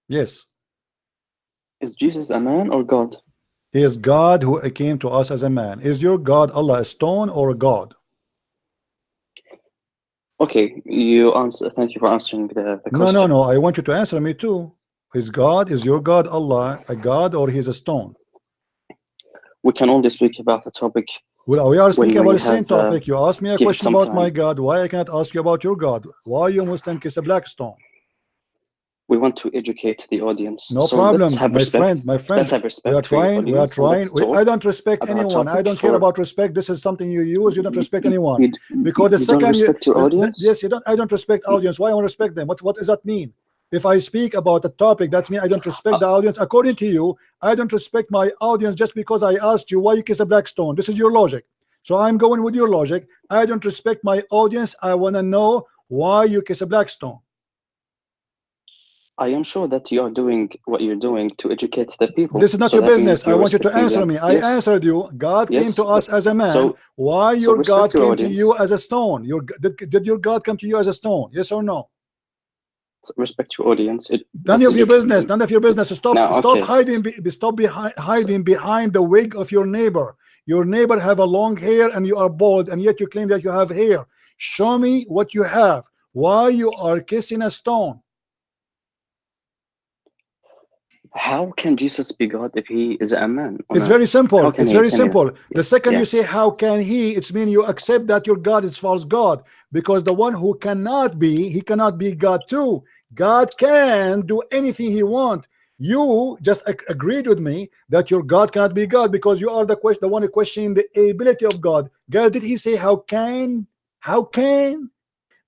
Yes. Is Jesus a man or God? He is God who came to us as a man. Is your God Allah a stone or a God? Okay, you answer. Thank you for answering the No, no, question. no. I want you to answer me too. Is your God Allah a God or he's a stone? We can only speak about the topic Well, we are when speaking about we the same have topic. You asked me a give question some about my time. God. Why I cannot ask you about your God? Why you Muslim kiss a black stone? We want to educate the audience. No So let's problem, have my respect. friend. My Let's friend, have we are respect for your trying. We are audience and trying. let's talk I don't respect about a anyone. I topic don't care for about respect. This is something you use. You don't respect anyone you. because the You don't second you, respect your audience. yes, you don't. I don't respect audience. Why I want to respect them? What does that mean? If I speak about a topic, that's mean I don't respect the audience. According to you, I don't respect my audience just because I asked you why you kiss a black stone. This is your logic. So I'm going with your logic. I don't respect my audience. I want to know why you kiss a black stone. I am sure that you are doing what you're doing to educate the people. This is not So your that business. means I you're want you to respecting answer them. me. I Yes. answered you. God came Yes. to us as a man. Why So your respect God your came to audience. you as a stone? Did your God come to you as a stone? Yes or no? Respect your audience. None of your business. None of your business. Stop. Now, Stop okay. hiding. Stop hiding behind the wig of your neighbor. Your neighbor have a long hair and you are bald, and yet you claim that you have hair. Show me what you have. Why you are kissing a stone? How can Jesus be God if he is a man? It's very simple. It's very Can he? simple. The second Yeah. you say how can he, it's mean you accept that your God is false God, because the one who cannot be, he cannot be God too. God can do anything he want. You just agreed with me that your God cannot be God because you are the one questioning the ability of God. Guys, did he say how can? How can?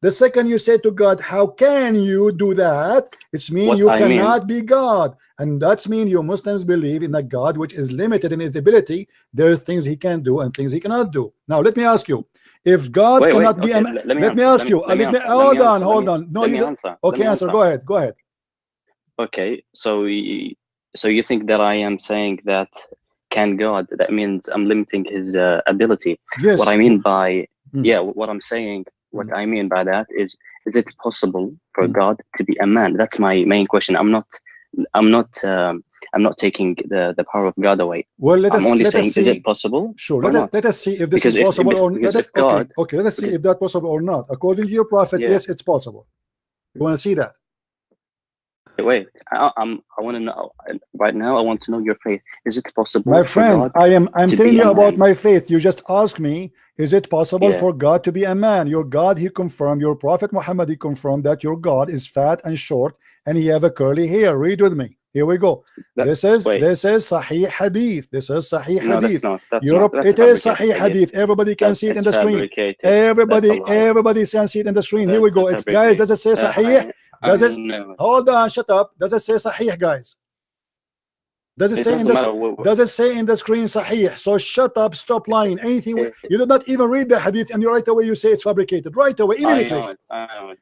The second you say to God, how can you do that? It's mean you cannot be God. And that's mean you Muslims believe in a God which is limited in his ability. There are things he can do and things he cannot do. Now let me ask you, if God cannot be, let me ask you, hold on. No, you don't. Okay, answer. Go ahead. Go ahead. Okay, so you think that I am saying that can God? That means I'm limiting his ability. Yes. What I mean by what I'm saying. What I mean by that is it possible for God to be a man? That's my main question. I'm not taking the power of God away. Well, I'm only saying, is it possible? Sure. Let us see if this is possible or not. Okay, let us see if that's possible or not. According to your prophet, yes, it's possible. You want to see that? Wait, I want to know right now. I want to know your faith. Is it possible, my friend? I'm telling you about my faith. You just asked me, is it possible for God to be a man? Your God, he confirmed. Your prophet Muhammad, he confirmed that your God is fat and short, and he have a curly hair. Read with me. Here we go. This is Sahih Hadith. This is Sahih Hadith. It is Sahih Hadith. Everybody can see it in the screen. Everybody can see it in the screen. Here we go. It's guys. Does it say Sahih? Does it? Hold on. Shut up. Does it say Sahih, guys? Does it say in the screen Sahih? So shut up, stop lying. Anything you do not even read the hadith, and you right away you say it's fabricated. Right away, immediately.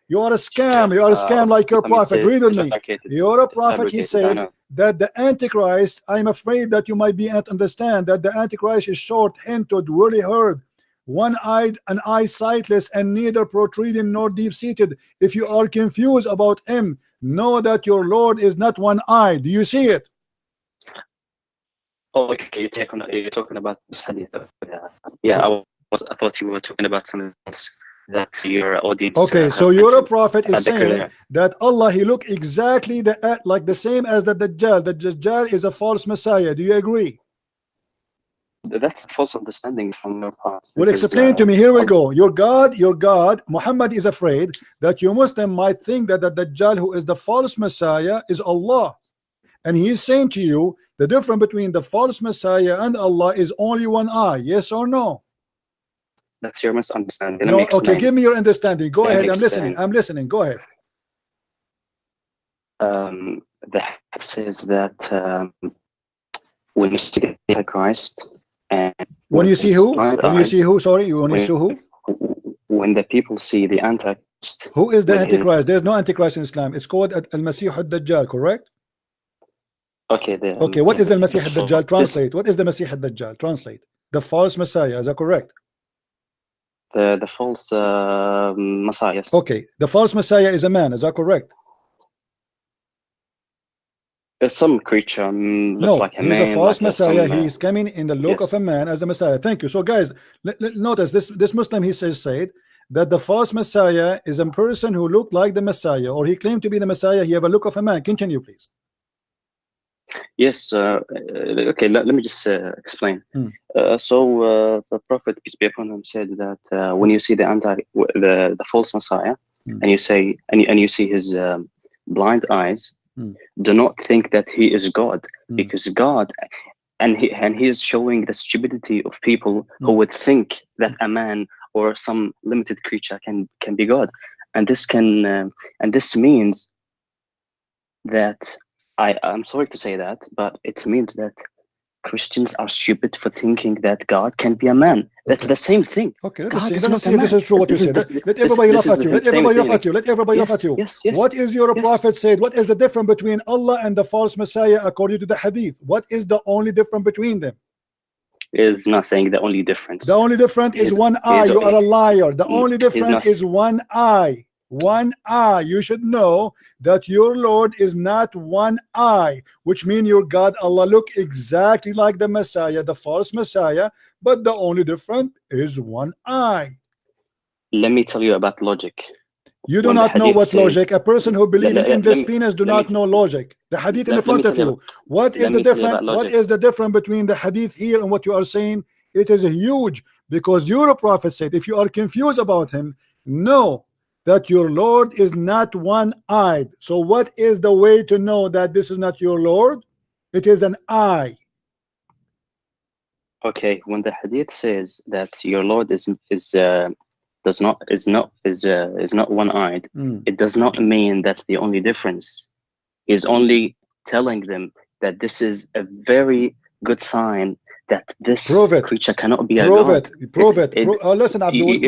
You are a scam. You are a scam like your prophet. Read with me. Your prophet, he said that the Antichrist, I'm afraid that you might be not understand that the Antichrist is short-handed, woolly-haired, one-eyed and eye-sightless, and neither protruding nor deep-seated. If you are confused about him, know that your Lord is not one-eyed. Do you see it? Oh, okay. You're talking about this hadith. I thought you were talking about something else that your audience. Okay, so your prophet is saying that Allah, he look exactly like the same as the Dajjal. The Dajjal is a false Messiah. Do you agree? That's a false understanding from your part. Well, explain to me. Here we go. Your God, Muhammad is afraid that you Muslim might think that the Dajjal, who is the false Messiah, is Allah. And he is saying to you, the difference between the false Messiah and Allah is only one eye. Yes or no? That's your misunderstanding. No, okay, give me your understanding. Go ahead. I'm listening. I'm listening. Go ahead. The hadith says that when you see the Antichrist, and when you see who? When you see who? Sorry, when you see who? When the people see the Antichrist. Who is the Antichrist? There's no Antichrist in Islam. It's called Al-Masih al-Dajjal, correct? Okay. Okay, what is Al-Masih al-Dajjal? Translate. What is the Masih al-Dajjal? Translate. The false Messiah. Is that correct? The false Messiah. Okay, the false Messiah is a man. Is that correct? Some creature looks like a he's man, a false like Messiah. He is coming in the look yes. of a man as the Messiah. Thank you. So guys, notice this Muslim, he said that the false Messiah is a person who looked like the Messiah, or he claimed to be the Messiah. He have a look of a man. Continue, please. Yes. Okay. Let me just explain. So the Prophet, peace be upon him, said that when you see the false Messiah, and you say and you see his blind eyes, do not think that he is God, because God, and he is showing the stupidity of people who would think that a man or some limited creature can be God, and this means that I'm sorry to say that, but it means that Christians are stupid for thinking that God can be a man. That's the same thing. Okay, let's see if this is true what you said. Let everybody laugh at you. Let everybody laugh at you. Let everybody laugh at you. What is your prophet said? What is the difference between Allah and the false Messiah according to the Hadith? What is the only difference between them? Is not saying the only difference. The only difference is one eye. You are a liar. The only difference is one eye. One eye. You should know that your Lord is not one eye, which means your God Allah look exactly like the Messiah, the false Messiah, but the only difference is one eye. Let me tell you about logic. You do not know what logic. A person who believes in this penis do not know logic. The Hadith in front of you. What is the difference? What is the difference between the Hadith here and what you are saying? It is huge, because your prophet said, if you are confused about him, know that your Lord is not one-eyed. So what is the way to know that this is not your Lord? It is an eye. Okay, when the Hadith says that your Lord is not one-eyed, it does not mean that's the only difference. He's only telling them that this is a very good sign that this creature cannot be a God. Prove it. Listen, Abdul.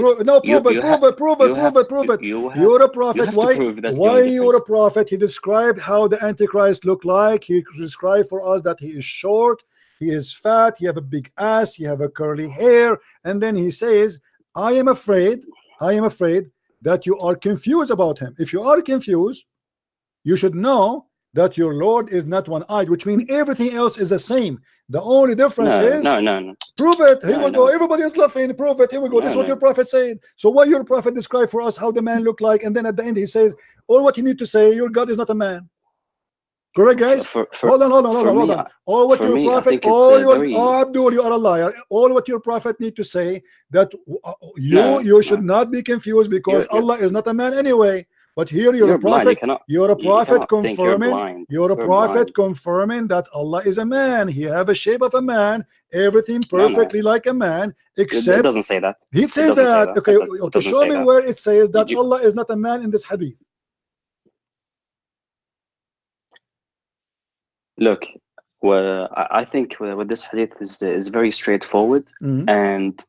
Prove it. You're a prophet. Why you're a prophet? He described how the Antichrist looked like. He described for us that he is short, he is fat, he have a big ass, he have a curly hair, and then he says, I am afraid that you are confused about him. If you are confused, you should know that your Lord is not one-eyed, which means everything else is the same. The only difference is no. Prove it. Here we go. Everybody is laughing. Prove it. Here we go. This is what your prophet said. So what your prophet described for us how the man looked like, and then at the end he says, all what you need to say, your God is not a man. Correct, guys? Hold on. All what your prophet, Abdul, you are a liar. All what your prophet need to say that you should not be confused, because Allah is not a man anyway. But here you're a prophet. You're a prophet confirming. You're a prophet confirming that Allah is a man. He have a shape of a man. Everything perfectly like a man, except it doesn't say that. He says that. Okay, show me where it says that Allah is not a man in this hadith. Look, well, I think with this hadith is very straightforward, and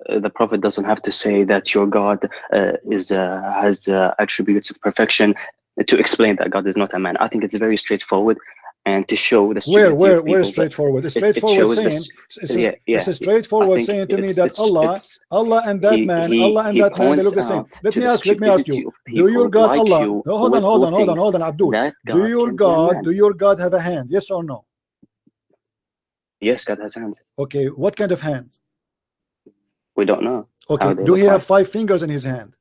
the prophet doesn't have to say that your God has attributes of perfection to explain that God is not a man. I think it's very straightforward, and to show the where straightforward. It's straightforward saying. It's a straightforward saying to me that Allah and that man, they look the same. Let me ask you. Do your God Allah? No, hold on, Abdul. Do your God have a hand? Yes or no? Yes, God has hands. Okay, what kind of hands? We don't know. Okay, do he have 5 fingers in his hand?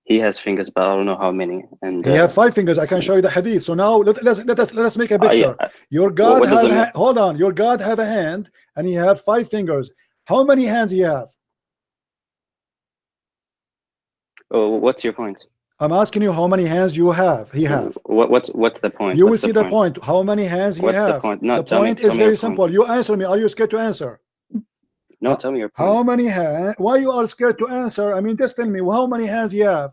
He has fingers, but I don't know how many. And he have 5 fingers. I can show you the hadith. So now let us make a picture. Your God hold on. Your God have a hand, and he have 5 fingers. How many hands he have? Oh, what's your point? I'm asking you how many hands you have. He have. What's the point? You will see the point. How many hands he have? What's the point? No, the point is very simple. You answer me. Are you scared to answer? No, tell me your point. How many hands? Why you are scared to answer? I mean, just tell me how many hands you have.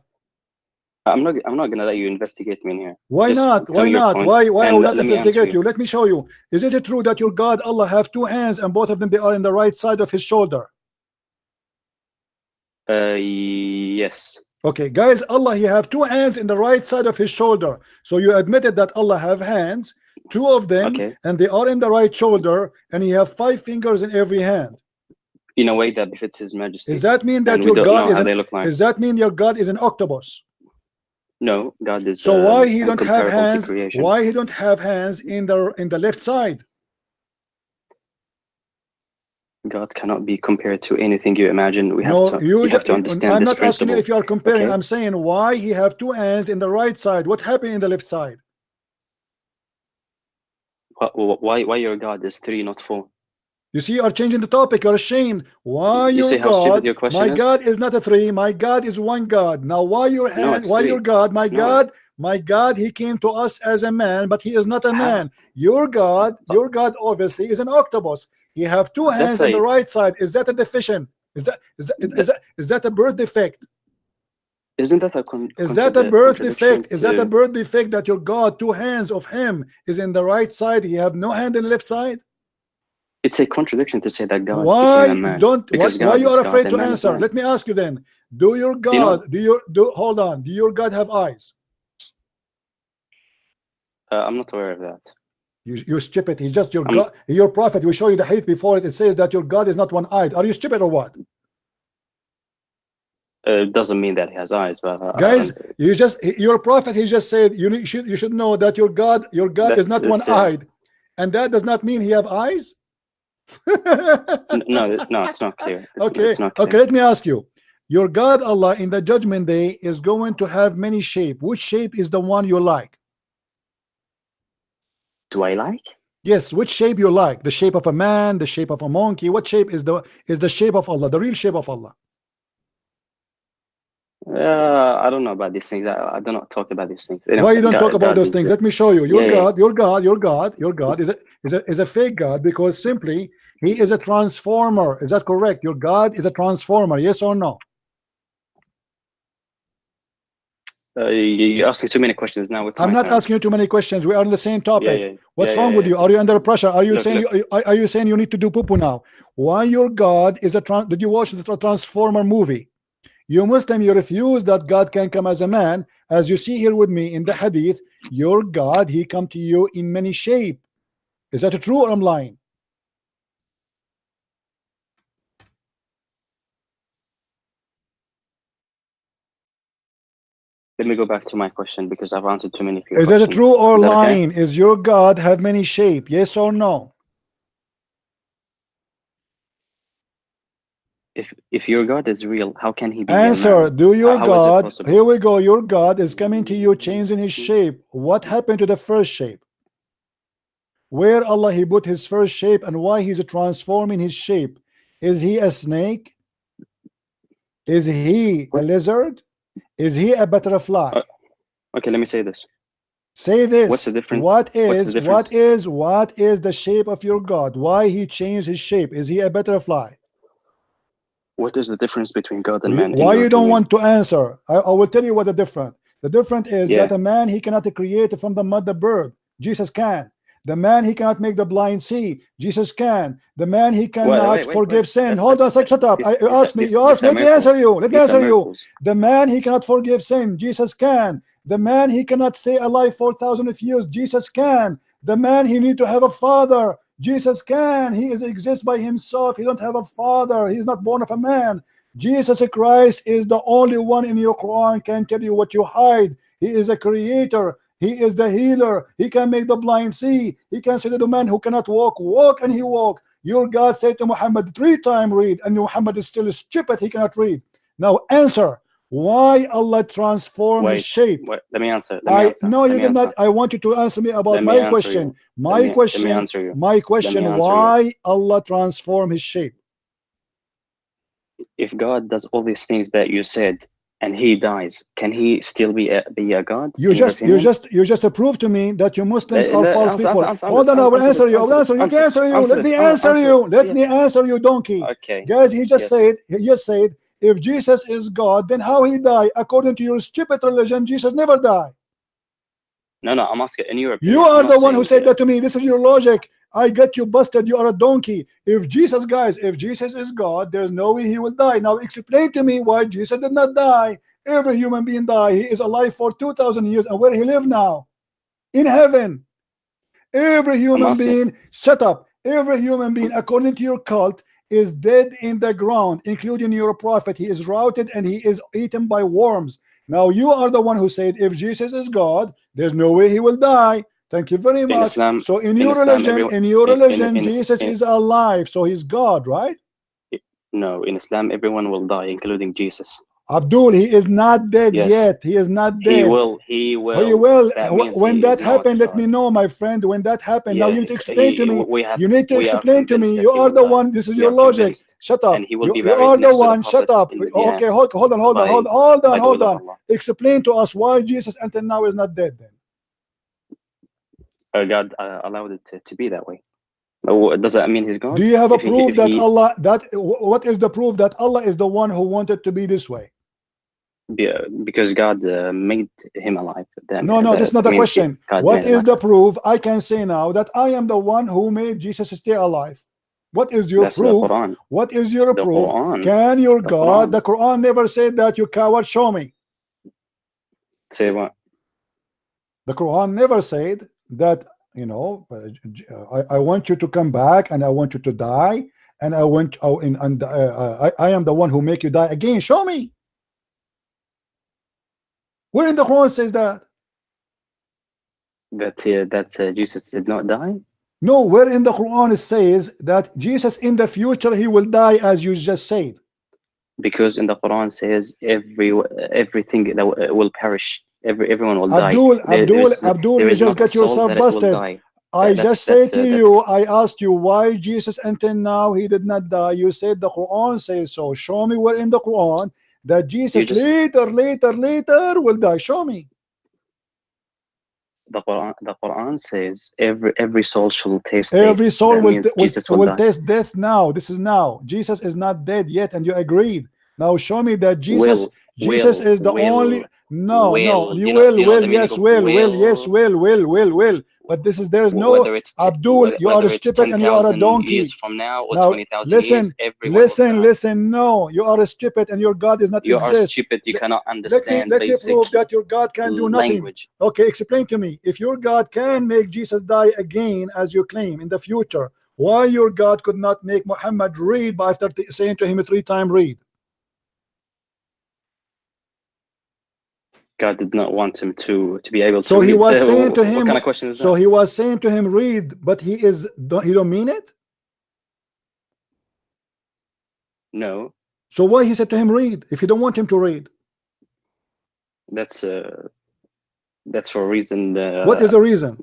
I'm not gonna let you investigate me in here. Why not? Why I will not investigate you? Let me show you. Is it true that your God Allah have 2 hands and both of them they are in the right side of his shoulder? Yes. Okay, guys, Allah he have 2 hands in the right side of his shoulder. So you admitted that Allah have hands, 2 of them, and they are in the right shoulder, and he have 5 fingers in every hand. In a way that befits His Majesty. Does that mean that your God is Does that mean your God is an octopus? No, God is. So why he don't have incomparable to hands? creation. Why he don't have hands in the left side? God cannot be compared to anything you imagine. We No, have to. You have to understand I'm this not asking you principle. if you are comparing. Okay? I'm saying why he have two hands in the right side. What happened in the left side? Why your God is 3, not 4? You see, you are changing the topic. You're ashamed. Why You your see how stupid God? your question My is? God is not a 3. My God is one God. Now, why your hand? No, it's why 3. your God? My No. God, my God. He came to us as a man, but he is not a How? man. Your God obviously is an octopus. He have two hands in the right side. Is that a deficient? Is that a birth defect? Isn't that a Is that a birth defect? Is that a birth defect that your God, two hands of him is in the right side? He have no hand in the left side? It's a contradiction to say that God why became a man. Don't because why you are afraid to man answer? Let me ask you then. Do your God hold on? Do your God have eyes? I'm not aware of that. You stupid. He's just your God. Your prophet will show you the hadith before it. It says that your God is not one-eyed. Are you stupid or what? It doesn't mean that he has eyes, but guys, your prophet, he just said you should know that your God is not one-eyed, and that does not mean he have eyes. no, it's not clear. Okay, let me ask you. Your God Allah in the judgment day is going to have many shapes. Which shape is the one you like? Do I like? Yes, which shape you like? The shape of a man, the shape of a monkey? What shape is the shape of Allah, the real shape of Allah? I don't know about these things. I do not talk about these things. Why you don't talk about those things? Let me show you. Your God is a fake God, because simply he is a transformer. Is that correct? Your God is a transformer. Yes or no? You're asking too many questions now. I'm not asking you too many questions. We are on the same topic. What's wrong with you? Are you under pressure? Are you saying you need to do poo-poo now? Why your God is a did you watch the Transformer movie? You Muslim, you refuse that God can come as a man. As you see here with me in the hadith, your God, he come to you in many shape. Is that true or I'm lying? Let me go back to my question, because I've answered too many of your questions. Is that true or lying? Okay? Is your God have many shape? Yes or no? If your God is real, how can he be answer? A man? Do your God, here we go, your God is coming to you changing his shape. What happened to the first shape? Where Allah he put his first shape, and why he's transforming his shape? Is he a snake? Is he a lizard? Is he a butterfly? Okay, let me say this. Say this. What's the difference? What is the shape of your God? Why he changed his shape? Is he a butterfly? What is the difference between God and man? Why you don't want to answer? I will tell you what the difference. The difference is that a man, he cannot create from the mud the bird. Jesus can. The man, he cannot make the blind see. Jesus can. The man, he cannot forgive sin. Hold on a second, shut up. You asked me. Let me answer you. Let me answer you. The man, he cannot forgive sin. Jesus can. The man, he cannot stay alive for 1,000 of years. Jesus can. The man, he need to have a father. Jesus can. He exists by himself. He don't have a father. He's not born of a man. Jesus Christ is the only one in your Quran can tell you what you hide. He is a creator. He is the healer. He can make the blind see. He can say to the man who cannot walk, walk, and he walk. Your God said to Muhammad 3 times read, and Muhammad is still stupid. He cannot read. Now answer. Why Allah transformed his shape? Let me answer. No, you did not. I want you to answer me about my question. My question, why Allah transformed his shape? If God does all these things that you said, and he dies, can he still be a God? You just proved to me that you Muslims are false people. Hold on, I will answer you. Let me answer you, donkey. Okay. Guys, he just said, if Jesus is God, then how he died? According to your stupid religion, Jesus never died. No, I'm asking in your opinion. You are the one who said that to me. This is your logic. I get you busted. You are a donkey. If Jesus is God, there's no way he will die. Now explain to me why Jesus did not die. Every human being died. He is alive for 2,000 years. And where he live now? In heaven. Every human being, shut up. Every human being, according to your cult, is dead in the ground, including your prophet. He is routed and he is eaten by worms. Now you are the one who said if Jesus is God, there's no way he will die. Thank you very much. Islam, so in your religion, Jesus is alive, so he's God, right? No, in Islam, everyone will die, including Jesus. Abdul, he is not dead yet. He is not dead. He will. When that happened, let me know, my friend. When that happened, now you need to explain to me. You need to explain to me. You are the one. This is your logic. Shut up. You are the one. Shut up. Okay, hold on. Explain to us why Jesus until now is not dead then. God allowed it to be that way. Does that mean he's God? Do you have a proof that Allah, what is the proof that Allah is the one who wanted to be this way? Yeah, because God made him alive. No, that's not the question. What is the proof? I can say now that I am the one who made Jesus stay alive. What is your proof? What is your proof? Quran. Can your God? The Quran never said that, you coward. Show me. Say what? The Quran never said that, you know, I want you to come back and I want you to die and I am the one who make you die again. Show me. Where in the Quran says that? That Jesus did not die? No, where in the Quran it says that Jesus in the future he will die as you just said? Because in the Quran says everything that will perish. Everyone will die. Abdul, you just got yourself busted. I just said to you, I asked you why Jesus until now he did not die. You said the Quran says so. Show me where in the Quran that Jesus later will die. Show me. The Quran says every soul shall taste death. Every soul will taste death now. This is now. Jesus is not dead yet, and you agreed. Now show me that Jesus is the only. No, you will, yes, will. But there is no. Abdul, you are stupid and you are a donkey. Years from now, or now 20,000 listen, listen. No, you are stupid and your God is not exist. You are stupid. You cannot understand. Let me prove that your God can do nothing. Language. Okay, explain to me. If your God can make Jesus die again, as you claim in the future, why your God could not make Muhammad read by after saying to him 3 times read? God did not want him to be able to. So he was saying to him. What kind of question is that? So he was saying to him, read, but he don't mean it. No. So why he said to him, read, if you don't want him to read? That's for a reason. What is the reason?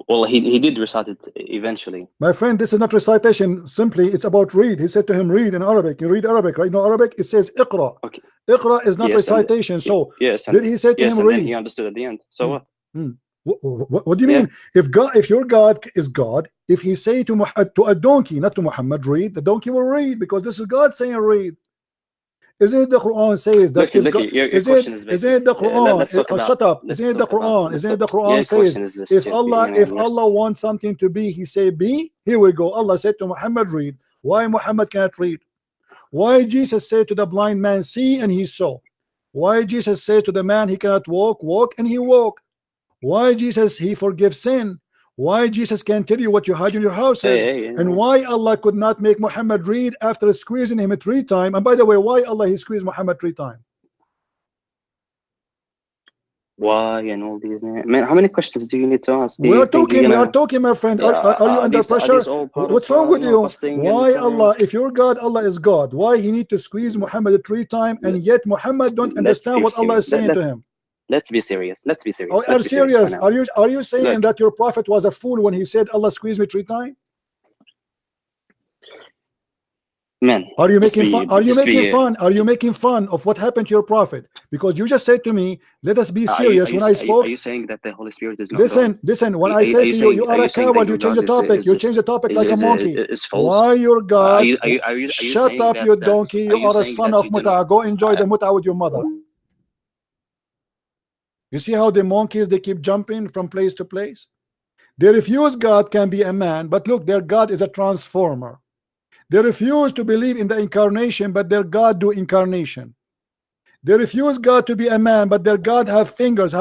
Well, he did recite it eventually. My friend, this is not recitation. Simply, it's about read. He said to him, read in Arabic. You read Arabic, right? No Arabic. It says Iqra. Okay. Iqra is not recitation. So did he say to him, read? He understood at the end. So what? What do you mean? If your God is God, if he say to a donkey, not to Muhammad, read, the donkey will read because this is God saying read. Isn't it the Quran says that? Isn't it the Quran? Shut up! Isn't it the Quran? Isn't it the Quran says if Allah wants something to be, He say be. Here we go. Allah said to Muhammad, read. Why Muhammad cannot read? Why Jesus said to the blind man, see, and he saw? Why Jesus said to the man he cannot walk, and he walked? Why Jesus he forgives sin? Why Jesus can tell you what you hide in your houses? And why Allah could not make Muhammad read after squeezing him 3 times? And by the way, why Allah he squeezed Muhammad 3 times? Why and all these, man? How many questions do you need to ask? We are talking, my friend. Are you under pressure? What's wrong with you? Why Allah? If your God, Allah is God, why he need to squeeze Muhammad 3 times, and yet Muhammad don't understand what Allah is saying to him? Let's be serious. Let's be serious. Are serious? Are you saying that your prophet was a fool when he said Allah squeezed me 3 times? Man, are you making fun? Are you making fun of what happened to your prophet? Because you just said to me, let us be serious. When I spoke, are you saying that the Holy Spirit is not listen. When I said to you, you are a coward. You change the topic. You change the topic like a monkey. Why your God? Shut up, you donkey. You are a son of Muta. Go enjoy the Muta with your mother. You see how the monkeys, they keep jumping from place to place? They refuse God can be a man, but look, their God is a transformer. They refuse to believe in the incarnation, but their God do incarnation. They refuse God to be a man, but their God have 5 fingers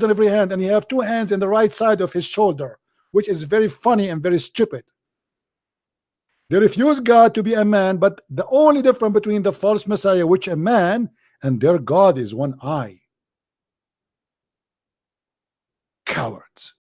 on every hand, and he have 2 hands in the right side of his shoulder, which is very funny and very stupid. They refuse God to be a man, but the only difference between the false Messiah, which a man, and their God is one eye. Cowards.